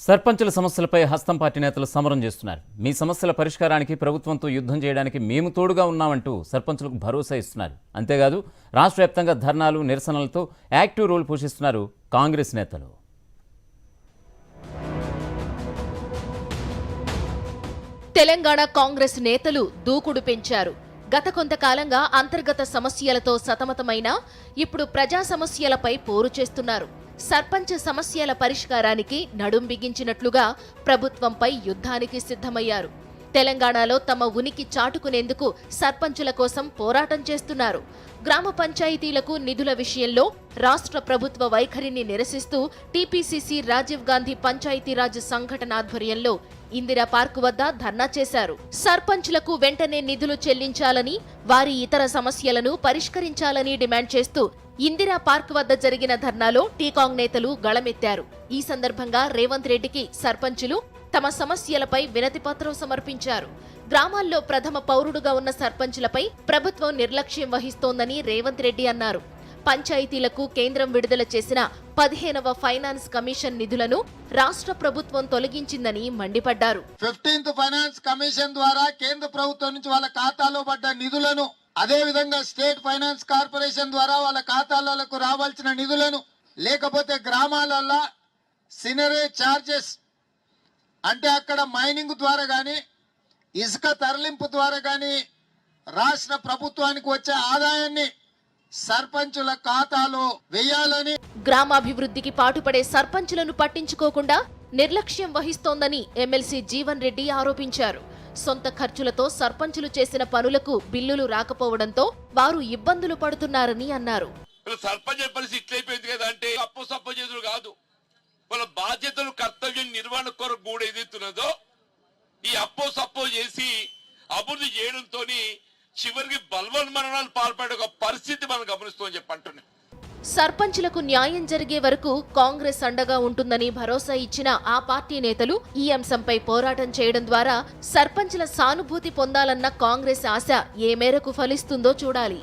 సర్పంచుల సమస్యలపై హస్తం పార్టీ నేతలు సమరం చేస్తున్నారు. మీ సమస్యల పరిష్కారానికి ప్రభుత్వంతో యుద్ధం చేయడానికి మేము తోడుగా ఉన్నామంటూ సర్పంచులకు భరోసా ఇస్తున్నారు. అంతేకాదు రాష్ట్ర వ్యాప్తంగా ధర్నాలు, నిరసనలతో యాక్టివ్ రోల్ పోషిస్తున్నారు కాంగ్రెస్ నేతలు. తెలంగాణ కాంగ్రెస్ నేతలు దూకుడు పెంచారు. గత కొంతకాలంగా అంతర్గత సమస్యలతో సతమతమైన ఇప్పుడు ప్రజా సమస్యలపై పోరు చేస్తున్నారు. సర్పంచ్ సమస్యల పరిష్కారానికి నడుం బిగించినట్లుగా ప్రభుత్వంపై యుద్ధానికి సిద్ధమయ్యారు. తెలంగాణలో తమ ఉనికి చాటుకునేందుకు సర్పంచుల కోసం పోరాటం చేస్తున్నారు. గ్రామ పంచాయతీలకు నిధుల విషయంలో రాష్ట్ర ప్రభుత్వ వైఖరిని నిరసిస్తూ టీపీసీసీ రాజీవ్ గాంధీ పంచాయతీరాజ్ సంఘటన ఆధ్వర్యంలో ఇందిరా పార్క్ వద్ద ధర్నా చేశారు. సర్పంచ్లకు వెంటనే నిధులు చెల్లించాలని, వారి ఇతర సమస్యలను పరిష్కరించాలని డిమాండ్ చేస్తూ ఇందిరా పార్క్ వద్ద జరిగిన ధర్నాలో టీకాంగ్ నేతలు గళమెత్తారు. ఈ సందర్భంగా రేవంత్ రెడ్డికి సర్పంచులు తమ సమస్యలపై వినతిపత్రం సమర్పించారు. గ్రామాల్లో ప్రథమ పౌరుడుగా ఉన్న సర్పంచులపై ప్రభుత్వం నిర్లక్ష్యం వహిస్తోందని రేవంత్ రెడ్డి అన్నారు. పంచాయతీలకు కేంద్రం విడుదల చేసిన 15వ ఫైనాన్స్ కమిషన్ నిధులను రాష్ట్ర ప్రభుత్వం తొలగించిందని మండిపడ్డారు. 15th ఫైనాన్స్ కమిషన్ ద్వారా కేంద్ర ప్రభుత్వం నుంచి వాళ్ళ ఖాతాలో పడ్డ నిధులను, అదే విధంగా స్టేట్ ఫైనాన్స్ కార్పొరేషన్ ద్వారా వాళ్ళ ఖాతాలకు రావాల్సిన నిధులను, లేకపోతే గ్రామాలలో సినరేజ్ చార్జెస్ అంటే అక్కడ మైనింగ్ ద్వారా గాని, ఇసుక తరలింపు ద్వారా గాని రాష్ట్ర ప్రభుత్వానికి వచ్చే ఆదాయాన్ని సర్పంచుల ఖాతాలో వేయాలని, గ్రామాభివృద్ధికి పాటుపడే సర్పంచులను పట్టించుకోకుండా నిర్లక్ష్యం వహిస్తోందని ఎమ్మెల్సీ జీవన్ రెడ్డి ఆరోపించారు. సొంత ఖర్చులతో సర్పంచులు చేసిన పనులకు బిల్లులు రాకపోవడంతో వారు ఇబ్బందులు పడుతున్నారని అన్నారు. సర్పంచ్ పరిస్థితి ఇట్లయిపోయింది కదా అంటే అప్పు సప్పు చేసుడు కాదు, వాళ్ళ బాధ్యతలు కర్తవ్యం నిర్వహణ కొరకు కూడా ఏదైతున్నదో ఈ అప్పో సప్పో చేసి అభివృద్ధి చేయడంతో చివరికి బలవన్మరణాలు పాల్పడే ఒక పరిస్థితి మనం గమనిస్తామని చెప్పంటున్నాం. సర్పంచులకు న్యాయం జరిగే వరకు కాంగ్రెస్ అండగా ఉంటుందని భరోసా ఇచ్చిన ఆ పార్టీ నేతలు ఈ అంశంపై పోరాటం చేయడం ద్వారా సర్పంచుల సానుభూతి పొందాలన్న కాంగ్రెస్ ఆశ ఏ మేరకు ఫలిస్తుందో చూడాలి.